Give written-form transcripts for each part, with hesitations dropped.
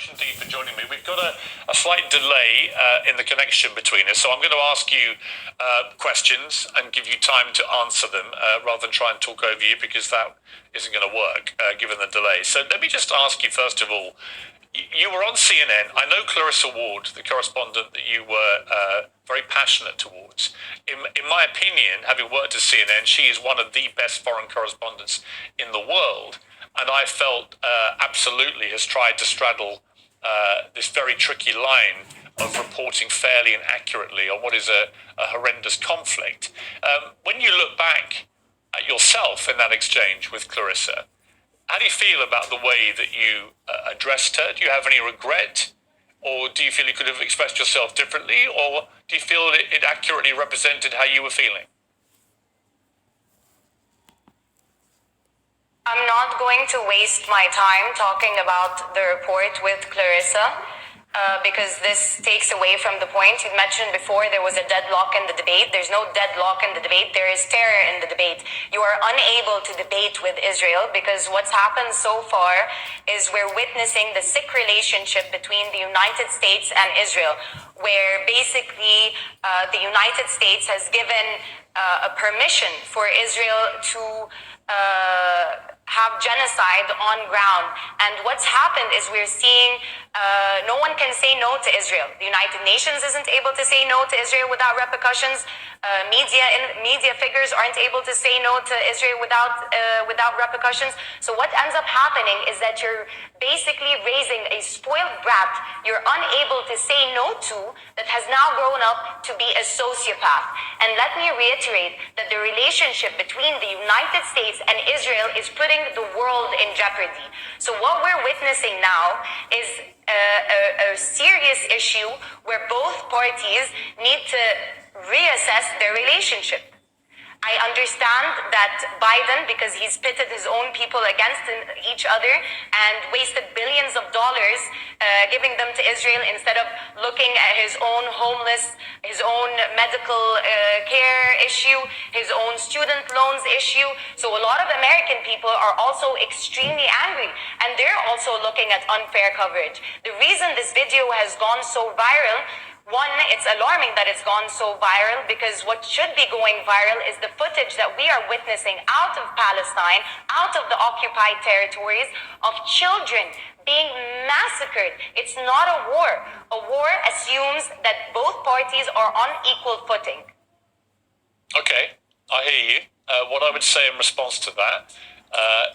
much indeed for joining me. We've got a slight delay in the connection between us, so I'm going to ask you questions and give you time to answer them rather than try and talk over you, because that isn't going to work given the delay. So let me just ask you, first of all, you were on CNN. I know Clarissa Ward, the correspondent that you were very passionate towards. In my opinion, having worked at CNN, she is one of the best foreign correspondents in the world. And I felt absolutely has tried to straddle this very tricky line of reporting fairly and accurately on what is a horrendous conflict. When you look back at yourself in that exchange with Clarissa, how do you feel about the way that you addressed her? Do you have any regret? Or do you feel you could have expressed yourself differently? Or do you feel that it accurately represented how you were feeling? I'm not going to waste my time talking about the report with Clarissa because this takes away from the point. You mentioned before there was a deadlock in the debate. There's no deadlock in the debate. There is terror in the debate. You are unable to debate with Israel because what's happened so far is we're witnessing the sick relationship between the United States and Israel, where basically the United States has given a permission for Israel to have genocide on ground. And what's happened is we're seeing no one can say no to Israel. The United Nations isn't able to say no to Israel without repercussions. Media figures aren't able to say no to Israel without repercussions. So what ends up happening is that you're basically raising a spoiled brat you're unable to say no to, that has now grown up to be a sociopath. And let me reiterate that the relationship between the United States and Israel is putting the world in jeopardy. So what we're witnessing now is a serious issue where both parties need to reassess their relationship. I understand that Biden, because he's pitted his own people against each other and wasted billions of dollars giving them to Israel instead of looking at his own homeless, his own medical care issue, his own student loans issue. So a lot of American people are also extremely angry, and they're also looking at unfair coverage. The reason this video has gone so viral, one, it's alarming that it's gone so viral, because what should be going viral is the footage that we are witnessing out of Palestine, out of the occupied territories, of children being massacred. It's not a war. A war assumes that both parties are on equal footing. Okay, I hear you. What I would say in response to that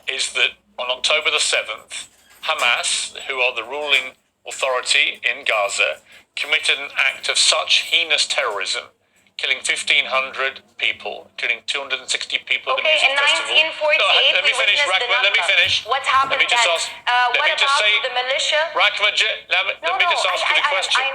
is that on October the 7th, Hamas, who are the ruling authority in Gaza, committed an act of such heinous terrorism, killing 1,500 people, including 260 people at the music festival. In 1948, let me finish, Rahma, let me finish. What happened then? What about the militia? Rahma, let me just ask you the question.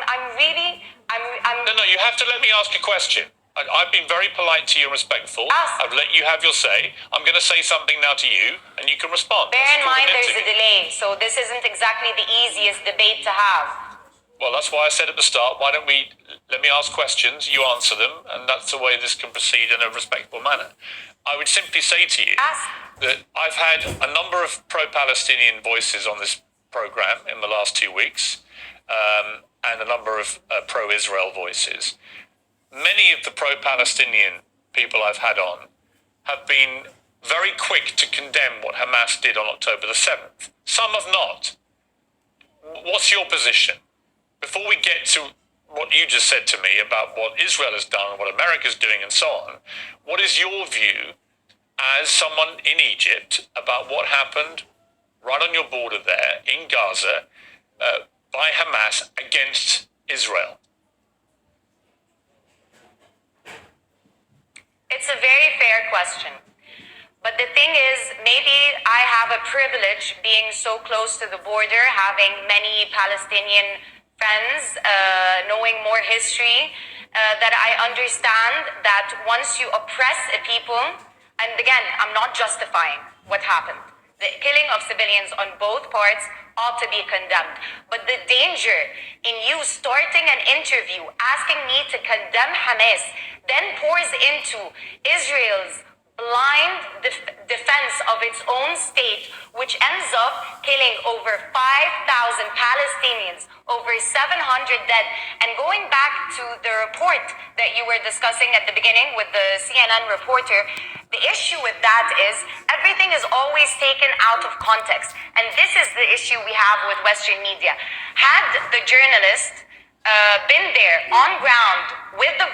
No, you have to let me ask a question. I've been very polite to you and respectful. I've let you have your say. I'm going to say something now to you, and you can respond. Bear in mind there's a delay, so this isn't exactly the easiest debate to have. Well, that's why I said at the start, why don't we, let me ask questions, you answer them, and that's the way this can proceed in a respectful manner. I would simply say to you that I've had a number of pro-Palestinian voices on this program in the last 2 weeks, and a number of pro-Israel voices. Many of the pro-Palestinian people I've had on have been very quick to condemn what Hamas did on October the 7th. Some have not. What's your position? Before we get to what you just said to me about what Israel has done, what America's doing and so on, what is your view as someone in Egypt about what happened right on your border there in Gaza by Hamas against Israel? It's a very fair question. But the thing is, maybe I have a privilege being so close to the border, having many Palestinian friends, knowing more history, that I understand that once you oppress a people, and again, I'm not justifying what happened. The killing of civilians on both parts ought to be condemned. But the danger in you starting an interview asking me to condemn Hamas then pours into Israel's blind defense of its own state, which ends up killing over 5,000 Palestinians, over 700 dead. And going back to the report that you were discussing at the beginning with the CNN reporter, the issue with that is everything is always taken out of context. And this is the issue we have with Western media. Had the journalist been there on ground with the